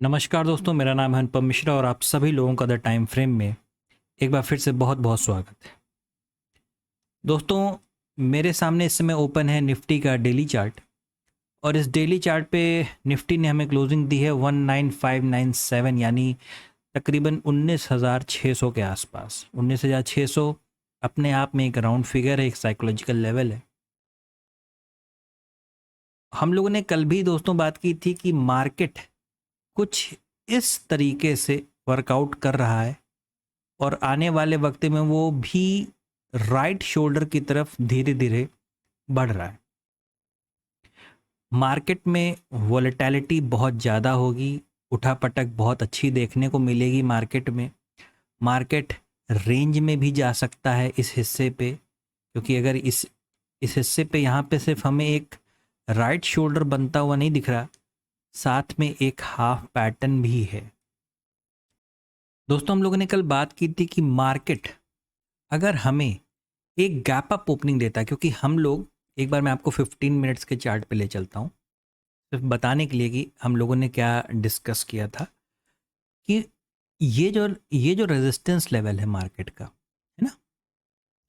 नमस्कार दोस्तों, मेरा नाम है अनुपम मिश्रा और आप सभी लोगों का द टाइम फ्रेम में एक बार फिर से बहुत बहुत स्वागत है। दोस्तों, मेरे सामने इस समय ओपन है निफ्टी का डेली चार्ट और इस डेली चार्ट पे निफ्टी ने हमें क्लोजिंग दी है 19597 यानी तकरीबन 19,600 के आसपास। 19,600 अपने आप में एक राउंड फिगर है, एक साइकोलॉजिकल लेवल है। हम लोगों ने कल भी दोस्तों बात की थी कि मार्केट कुछ इस तरीके से वर्कआउट कर रहा है और आने वाले वक्त में वो भी राइट शोल्डर की तरफ धीरे धीरे बढ़ रहा है। मार्केट में वॉलेटिलिटी बहुत ज़्यादा होगी, उठापटक बहुत अच्छी देखने को मिलेगी मार्केट में। मार्केट रेंज में भी जा सकता है इस हिस्से पे, क्योंकि अगर इस हिस्से पे यहाँ पे सिर्फ हमें एक राइट शोल्डर बनता हुआ नहीं दिख रहा, साथ में एक हाफ पैटर्न भी है। दोस्तों, हम लोगों ने कल बात की थी कि मार्केट अगर हमें एक गैप अप ओपनिंग देता है, क्योंकि हम लोग, एक बार मैं आपको 15 मिनट्स के चार्ट पे ले चलता हूँ सिर्फ बताने के लिए कि हम लोगों ने क्या डिस्कस किया था कि ये जो रेजिस्टेंस लेवल है मार्केट का, है ना,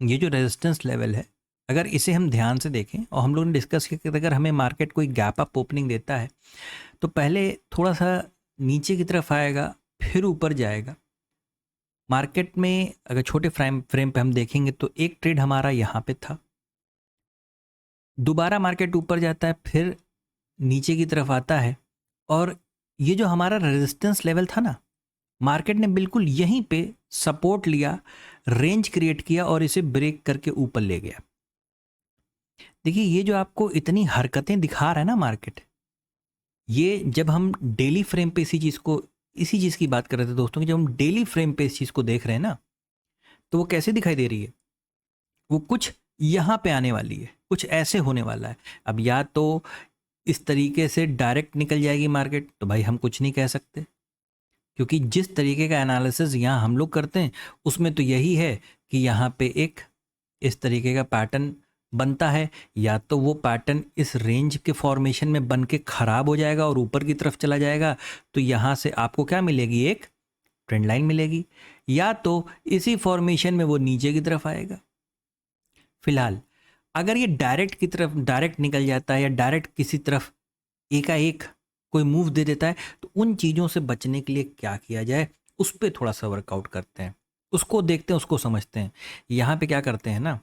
ये जो रेजिस्टेंस लेवल है, अगर इसे हम ध्यान से देखें और हम लोगों ने डिस्कस किया कि अगर हमें मार्केट कोई गैप अप ओपनिंग देता है तो पहले थोड़ा सा नीचे की तरफ आएगा, फिर ऊपर जाएगा। मार्केट में अगर छोटे फ्रेम फ्रेम पे हम देखेंगे तो एक ट्रेड हमारा यहाँ पे था, दोबारा मार्केट ऊपर जाता है, फिर नीचे की तरफ आता है और ये जो हमारा रेजिस्टेंस लेवल था ना, मार्केट ने बिल्कुल यहीं पे सपोर्ट लिया, रेंज क्रिएट किया और इसे ब्रेक करके ऊपर ले गया। देखिए, ये जो आपको इतनी हरकतें दिखा रहा है ना मार्केट, ये जब हम डेली फ्रेम पे इसी चीज़ की बात कर रहे थे दोस्तों कि जब हम डेली फ्रेम पे इस चीज़ को देख रहे हैं ना, तो वो कैसे दिखाई दे रही है, वो कुछ यहाँ पे आने वाली है, कुछ ऐसे होने वाला है। अब या तो इस तरीके से डायरेक्ट निकल जाएगी मार्केट, तो भाई हम कुछ नहीं कह सकते, क्योंकि जिस तरीके का एनालिसिस यहाँ हम लोग करते हैं उसमें तो यही है कि यहाँ पे एक इस तरीके का पैटर्न बनता है, या तो वो पैटर्न इस रेंज के फॉर्मेशन में बन के खराब हो जाएगा और ऊपर की तरफ चला जाएगा, तो यहाँ से आपको क्या मिलेगी, एक ट्रेंड लाइन मिलेगी, या तो इसी फॉर्मेशन में वो नीचे की तरफ आएगा। फिलहाल अगर ये डायरेक्ट निकल जाता है या डायरेक्ट किसी तरफ एकाएक कोई मूव दे देता है, तो उन चीज़ों से बचने के लिए क्या किया जाए, उस पर थोड़ा सा वर्कआउट करते हैं, उसको देखते हैं, उसको समझते हैं। यहाँ पे क्या करते हैं ना,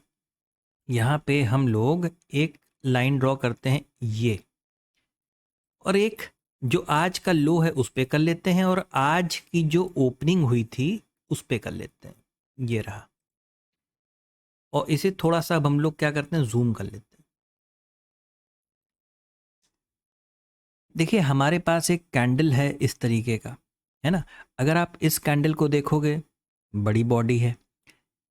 यहाँ पे हम लोग एक लाइन ड्रॉ करते हैं ये, और एक जो आज का लो है उस पे कर लेते हैं और आज की जो ओपनिंग हुई थी उस पे कर लेते हैं, ये रहा। और इसे थोड़ा सा अब हम लोग क्या करते हैं, जूम कर लेते हैं। देखिए, हमारे पास एक कैंडल है इस तरीके का, है ना। अगर आप इस कैंडल को देखोगे, बड़ी बॉडी है,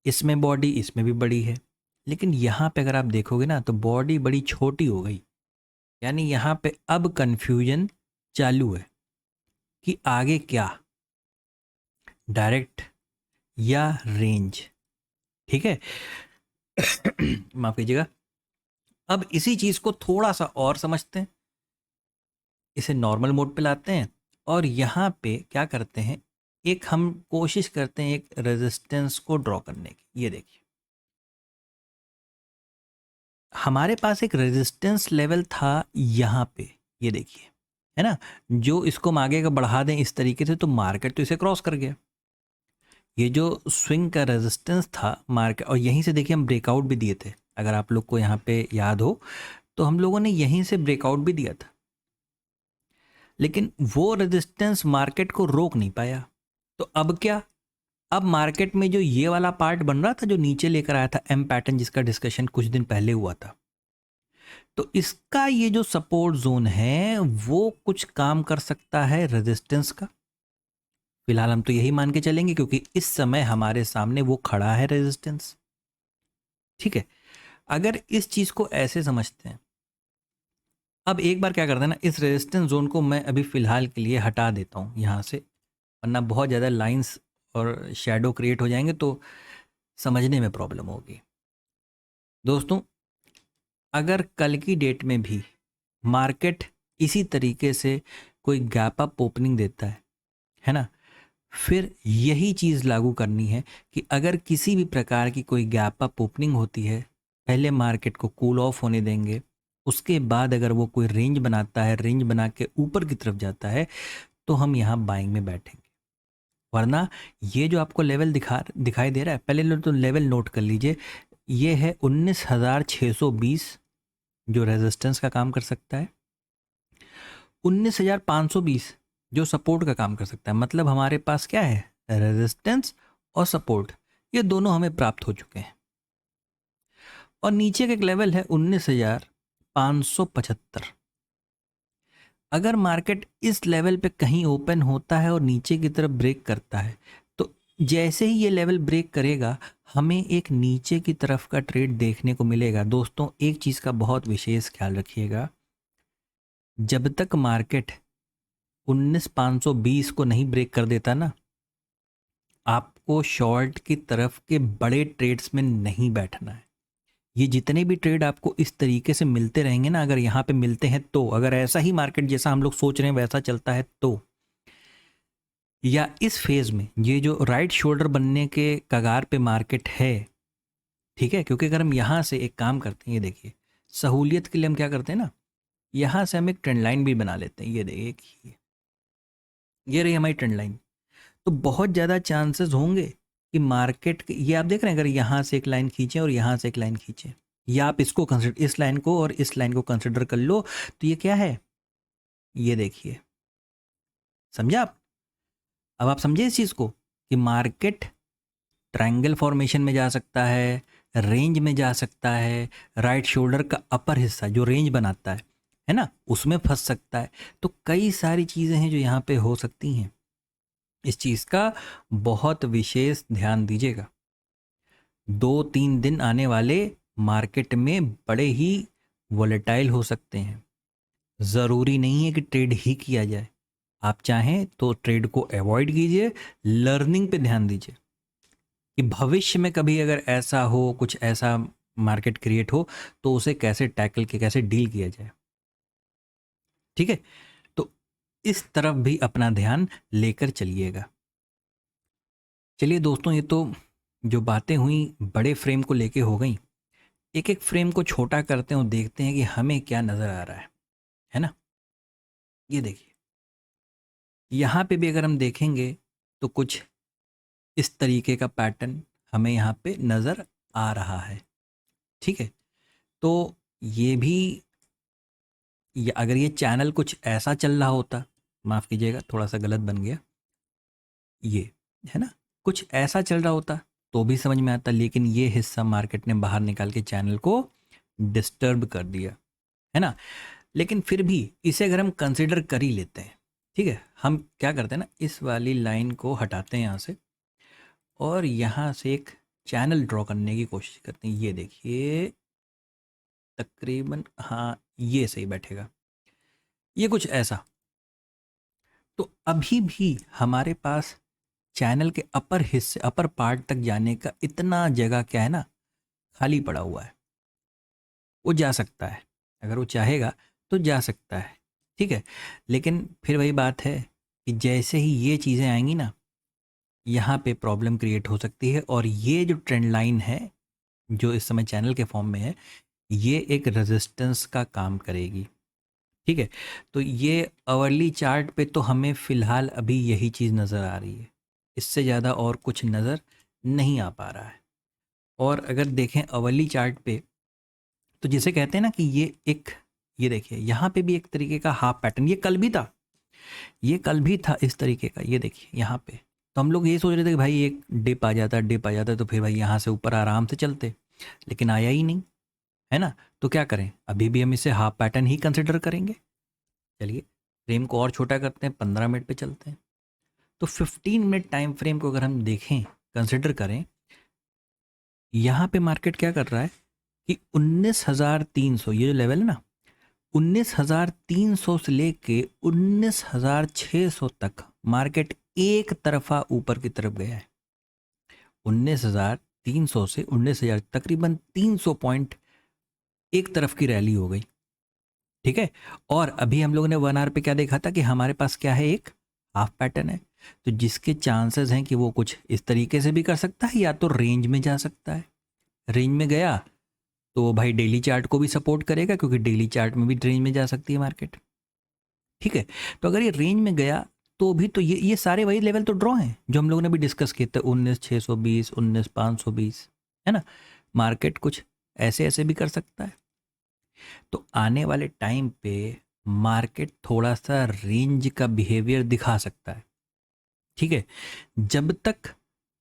इसमें बॉडी, इसमें भी बड़ी है, लेकिन यहाँ पे अगर आप देखोगे ना तो बॉडी बड़ी छोटी हो गई, यानी यहाँ पे अब कंफ्यूजन चालू है कि आगे क्या, डायरेक्ट या रेंज। ठीक है। माफ कीजिएगा। अब इसी चीज को थोड़ा सा और समझते हैं, इसे नॉर्मल मोड पे लाते हैं और यहाँ पे क्या करते हैं, एक हम कोशिश करते हैं एक रेजिस्टेंस को ड्रॉ करने की। ये देखिए, हमारे पास एक रेजिस्टेंस लेवल था यहाँ पे, ये देखिए, है ना। जो इसको हम आगे का बढ़ा दें इस तरीके से तो मार्केट तो इसे क्रॉस कर गया। ये जो स्विंग का रेजिस्टेंस था मार्केट, और यहीं से देखिए हम ब्रेकआउट भी दिए थे, अगर आप लोग को यहाँ पे याद हो तो हम लोगों ने यहीं से ब्रेकआउट भी दिया था, लेकिन वो रेजिस्टेंस मार्केट को रोक नहीं पाया। तो अब क्या, अब मार्केट में जो ये वाला पार्ट बन रहा था जो नीचे लेकर आया था एम पैटर्न, जिसका डिस्कशन कुछ दिन पहले हुआ था, तो इसका ये जो सपोर्ट जोन है वो कुछ काम कर सकता है रेजिस्टेंस का। फिलहाल हम तो यही मान के चलेंगे क्योंकि इस समय हमारे सामने वो खड़ा है रेजिस्टेंस। ठीक है। अगर इस चीज को ऐसे समझते हैं, अब एक बार क्या करते हैं ना, इस रेजिस्टेंस जोन को मैं अभी फिलहाल के लिए हटा देता हूं यहां से, वरना बहुत ज़्यादा लाइंस और शेडो क्रिएट हो जाएंगे तो समझने में प्रॉब्लम होगी। दोस्तों, अगर कल की डेट में भी मार्केट इसी तरीके से कोई गैप अप ओपनिंग देता है ना, फिर यही चीज़ लागू करनी है कि अगर किसी भी प्रकार की कोई गैप अप ओपनिंग होती है, पहले मार्केट को कूल ऑफ होने देंगे, उसके बाद अगर वो कोई रेंज बनाता है, रेंज बना के ऊपर की तरफ जाता है, तो हम यहाँ बाइंग में बैठेंगे। वरना ये जो आपको लेवल दिखाई दे रहा है, पहले तो लेवल नोट कर लीजिए, ये है 19,620 जो रेजिस्टेंस का काम कर सकता है, 19,520 जो सपोर्ट का काम कर सकता है। मतलब हमारे पास क्या है, रेजिस्टेंस और सपोर्ट, ये दोनों हमें प्राप्त हो चुके हैं। और नीचे का एक लेवल है 19,575। अगर मार्केट इस लेवल पे कहीं ओपन होता है और नीचे की तरफ ब्रेक करता है, तो जैसे ही ये लेवल ब्रेक करेगा, हमें एक नीचे की तरफ का ट्रेड देखने को मिलेगा। दोस्तों, एक चीज़ का बहुत विशेष ख्याल रखिएगा, जब तक मार्केट 19,520 को नहीं ब्रेक कर देता ना, आपको शॉर्ट की तरफ के बड़े ट्रेड्स में नहीं बैठना है। ये जितने भी ट्रेड आपको इस तरीके से मिलते रहेंगे ना, अगर यहाँ पे मिलते हैं तो, अगर ऐसा ही मार्केट जैसा हम लोग सोच रहे हैं वैसा चलता है तो, या इस फेज में ये जो राइट शोल्डर बनने के कगार पे मार्केट है, ठीक है, क्योंकि अगर हम यहाँ से एक काम करते हैं, ये देखिए, सहूलियत के लिए हम क्या करते हैं ना, यहाँ से हम एक ट्रेंड लाइन भी बना लेते हैं। ये देखिए, ये रही हमारी ट्रेंड लाइन। तो बहुत ज़्यादा चांसेस होंगे कि मार्केट, ये आप देख रहे हैं, अगर यहाँ से एक लाइन खींचें और यहाँ से एक लाइन खींचें, या आप इसको कंसिडर, इस लाइन को और इस लाइन को कंसिडर कर लो, तो ये क्या है, ये देखिए, समझे आप? अब आप समझे इस चीज़ को कि मार्केट ट्रायंगल फॉर्मेशन में जा सकता है, रेंज में जा सकता है, राइट शोल्डर का अपर हिस्सा जो रेंज बनाता है ना, उसमें फंस सकता है। तो कई सारी चीज़ें हैं जो यहाँ पे हो सकती हैं। इस चीज़ का बहुत विशेष ध्यान दीजिएगा। 2-3 दिन आने वाले मार्केट में बड़े ही वॉलेटाइल हो सकते हैं। ज़रूरी नहीं है कि ट्रेड ही किया जाए, आप चाहें तो ट्रेड को अवॉइड कीजिए, लर्निंग पे ध्यान दीजिए कि भविष्य में कभी अगर ऐसा हो, कुछ ऐसा मार्केट क्रिएट हो, तो उसे कैसे टैकल किया, कैसे डील किया जाए। ठीक है, तो इस तरफ भी अपना ध्यान लेकर चलिएगा। चलिए दोस्तों, ये तो जो बातें हुई बड़े फ्रेम को लेके हो गई, एक एक फ्रेम को छोटा करते हैं और देखते हैं कि हमें क्या नज़र आ रहा है ना। ये देखिए, यहाँ पे भी अगर हम देखेंगे तो कुछ इस तरीके का पैटर्न हमें यहाँ पे नज़र आ रहा है। ठीक है, तो ये भी, अगर ये चैनल कुछ ऐसा चल रहा होता, माफ़ कीजिएगा थोड़ा सा गलत बन गया, ये है ना, कुछ ऐसा चल रहा होता तो भी समझ में आता, लेकिन ये हिस्सा मार्केट ने बाहर निकाल के चैनल को डिस्टर्ब कर दिया, है ना। लेकिन फिर भी इसे अगर हम कंसिडर कर ही लेते हैं, ठीक है, हम क्या करते हैं ना, इस वाली लाइन को हटाते हैं यहाँ से और यहाँ से एक चैनल ड्रॉ करने की कोशिश करते हैं। ये देखिए, तकरीबन हाँ ये सही बैठेगा, ये कुछ ऐसा। तो अभी भी हमारे पास चैनल के अपर हिस्से, अपर पार्ट तक जाने का इतना जगह क्या है ना, खाली पड़ा हुआ है। वो जा सकता है, अगर वो चाहेगा तो जा सकता है, ठीक है। लेकिन फिर वही बात है कि जैसे ही ये चीज़ें आएंगी ना, यहाँ पे प्रॉब्लम क्रिएट हो सकती है। और ये जो ट्रेंड लाइन है जो इस समय चैनल के फॉर्म में है, ये एक रेजिस्टेंस का काम करेगी, ठीक है। तो ये अवर्ली चार्ट पे तो हमें फ़िलहाल अभी यही चीज़ नज़र आ रही है, इससे ज़्यादा और कुछ नज़र नहीं आ पा रहा है। और अगर देखें अवर्ली चार्ट पे, तो जिसे कहते हैं ना कि ये एक, ये देखिए यहाँ पे भी एक तरीके का हाफ पैटर्न, ये कल भी था, ये कल भी था इस तरीके का। ये देखिए यहाँ पे, तो हम लोग ये सोच रहे थे कि भाई एक डिप आ जाता, डिप आ जाता तो फिर भाई यहाँ से ऊपर आराम से चलते, लेकिन आया ही नहीं, है ना। तो क्या करें, अभी भी हम इसे हाफ पैटर्न ही कंसिडर करेंगे। चलिए फ्रेम को और छोटा करते हैं, 15 मिनट पे चलते हैं। तो 15 मिनट टाइम फ्रेम को अगर हम देखें, कंसिडर करें, यहाँ पे मार्केट क्या कर रहा है कि 19,300, ये जो लेवल है ना, 19,300 से लेके 19,600 तक मार्केट एक तरफा ऊपर की तरफ गया है। 19,300 से 19,000, तकरीबन 300 पॉइंट एक तरफ की रैली हो गई। ठीक है। और अभी हम लोगों ने 1 आवर पे क्या देखा था कि हमारे पास क्या है, एक हाफ पैटर्न है, तो जिसके चांसेस हैं कि वो कुछ इस तरीके से भी कर सकता है या तो रेंज में जा सकता है। रेंज में गया तो भाई डेली चार्ट को भी सपोर्ट करेगा, क्योंकि डेली चार्ट में भी रेंज में जा सकती है मार्केट। ठीक है। तो अगर ये रेंज में गया तो भी तो ये सारे वही लेवल तो ड्रॉ हैं जो हम लोगों ने भी डिस्कस किए थे, 19,620, 19,520, है ना। मार्केट कुछ ऐसे ऐसे भी कर सकता है। तो आने वाले टाइम पे मार्केट थोड़ा सा रेंज का बिहेवियर दिखा सकता है। ठीक है। जब तक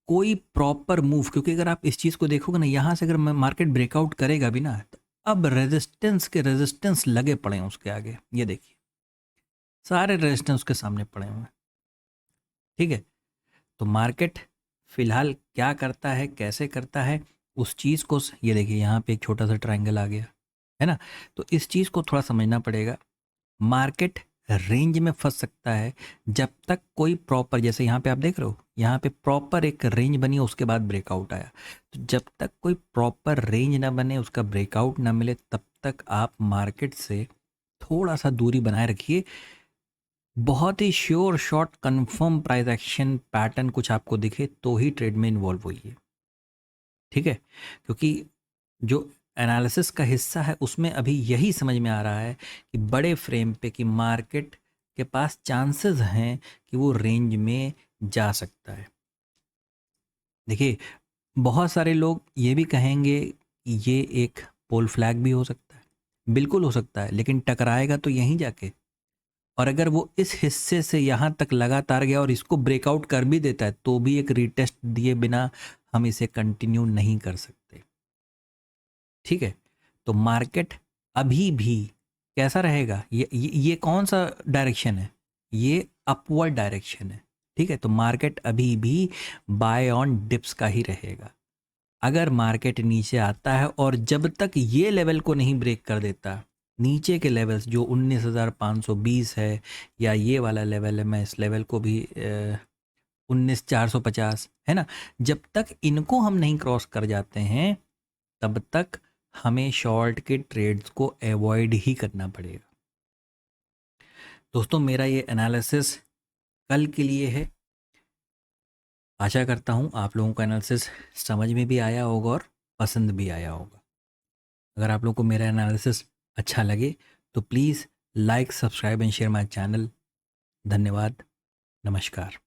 कोई प्रॉपर मूव, क्योंकि अगर आप इस चीज को देखोगे ना, यहां से अगर मार्केट ब्रेकआउट करेगा भी ना, तो अब रेजिस्टेंस के रेजिस्टेंस लगे पड़े हैं उसके आगे, ये देखिए सारे रेजिस्टेंस के सामने पड़े हुए हैं। ठीक है। तो मार्केट फिलहाल क्या करता है, कैसे करता है, उस चीज को ये देखिए यहाँ पे एक छोटा सा ट्रायंगल आ गया, है ना। तो इस चीज को थोड़ा समझना पड़ेगा। मार्केट रेंज में फंस सकता है जब तक कोई प्रॉपर, जैसे यहाँ पे आप देख रहे हो, यहाँ पे प्रॉपर एक रेंज बनी, उसके बाद ब्रेकआउट आया। तो जब तक कोई प्रॉपर रेंज ना बने, उसका ब्रेकआउट ना मिले, तब तक आप मार्केट से थोड़ा सा दूरी बनाए रखिए। बहुत ही sure short confirm price action pattern कुछ आपको दिखे तो ही ट्रेड में इन्वॉल्व होइए। ठीक है। क्योंकि जो एनालिसिस का हिस्सा है उसमें अभी यही समझ में आ रहा है कि बड़े फ्रेम पे कि मार्केट के पास चांसेस हैं कि वो रेंज में जा सकता है। देखिए, बहुत सारे लोग ये भी कहेंगे कि ये एक पोल फ्लैग भी हो सकता है। बिल्कुल हो सकता है, लेकिन टकराएगा तो यहीं जाके। और अगर वो इस हिस्से से यहाँ तक लगातार गया और इसको ब्रेकआउट कर भी देता है, तो भी एक रीटेस्ट दिए बिना हम इसे कंटिन्यू नहीं कर सकते। ठीक है। तो मार्केट अभी भी कैसा रहेगा, ये कौन सा डायरेक्शन है, ये अपवर्ड डायरेक्शन है। ठीक है। तो मार्केट अभी भी बाय ऑन डिप्स का ही रहेगा। अगर मार्केट नीचे आता है और जब तक ये लेवल को नहीं ब्रेक कर देता, नीचे के लेवल्स जो 19,520 है, या ये वाला लेवल है, मैं इस लेवल को भी 19,450, है ना, जब तक इनको हम नहीं क्रॉस कर जाते हैं, तब तक हमें शॉर्ट के ट्रेड्स को अवॉइड ही करना पड़ेगा। दोस्तों, मेरा ये एनालिसिस कल के लिए है। आशा करता हूँ आप लोगों का एनालिसिस समझ में भी आया होगा और पसंद भी आया होगा। अगर आप लोगों को मेरा एनालिसिस अच्छा लगे तो please like, subscribe and share my channel. धन्यवाद। नमस्कार।